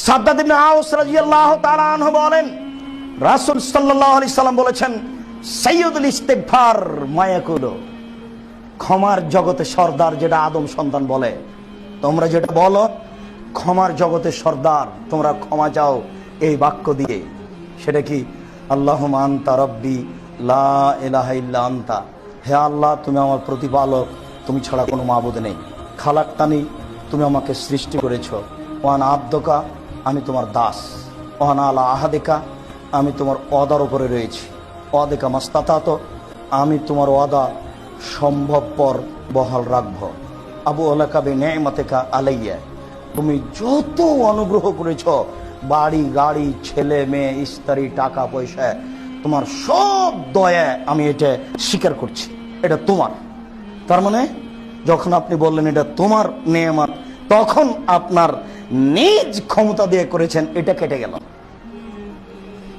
সাদ্দাদ ইবনে আওস রাদিয়াল্লাহু তাআলা আনহু বলেন, রাসূল সাল্লাল্লাহু আলাইহি সাল্লাম বলেছেন, সাইয়্যিদুল ইস্তিগফার মা ইয়াকুলু, ক্ষমার জগতে সর্দার যেটা আদম সন্তান বলে, তোমরা যেটা বলো ক্ষমার জগতে সর্দার, তোমরা ক্ষমা চাও এই বাক্য দিয়ে। সেটা কি? আল্লাহুম্মা আনতা রাব্বি লা ইলাহা ইল্লা আনতা, হে আল্লাহ তুমি আমার প্রতিপালক, তুমি ছাড়া কোনো মাবুদ নেই। খালাক্তানি, তুমি আমাকে সৃষ্টি করেছো। ওয়ানা আবদুকা, আমি তোমার দাস। ওয়ানা আলা আহাদিকা, আমি তোমার ওয়াদার উপরে রয়েছি। ওয়াদিকা মাস্তাতাত, আমি তোমার ওয়াদা সম্ভবপর বহাল রাখব। আবু আলাকা বিনিআমাতিকা আলাইয়া, তুমি যত অনুগ্রহ করেছ, বাড়ি গাড়ি ছেলে মেয়ে স্ত্রী টাকা পয়সা, তোমার সব দয়া আমি এটা স্বীকার করছি, এটা তোমার। তার মানে যখন আপনি বললেন এটা তোমার নেয়ামত, তখন আপনার নিজ ক্ষমতা দিয়ে করেছেন, এটা কেটে গেল।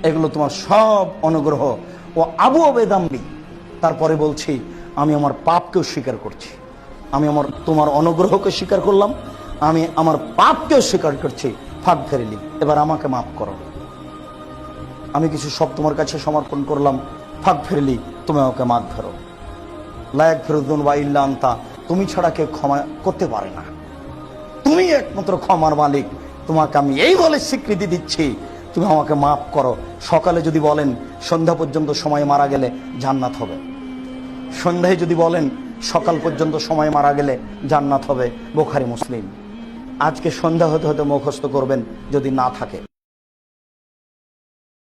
এগুলো তোমার সব অনুগ্রহ। ও আবু আবেদাম্বি, তারপরে বলছি আমি আমার পাপকেও স্বীকার করছি। আমি তোমার অনুগ্রহকে স্বীকার করলাম, আমি আমার পাপকেও স্বীকার করছি। ফাঁক ফেরিলি, এবার আমাকে মাফ করো। আমি কিছু সব তোমার কাছে সমর্পণ করলাম, ফাঁক ফেরিলি, তুমি আমাকে মাফ ধরো। লায়াক ফিরুদ্দুন বা ইল্লা আনতা, তুমি ছাড়া কেউ ক্ষমা করতে পারে না, তুমি একমাত্র ক্ষমার মালিক। তোমাকে আমি এই বলে স্বীকৃতি দিচ্ছি, তুমি আমাকে মাফ করো। সকালে যদি বলেন সন্ধ্যা পর্যন্ত সময় মারা গেলে জান্নাত হবে, সন্ধ্যায় যদি বলেন সকাল পর্যন্ত সময় মারা গেলে জান্নাত হবে। বুখারী মুসলিম। আজকে সন্ধ্যা হতে হতে মুখস্থ করবেন যদি না থাকে।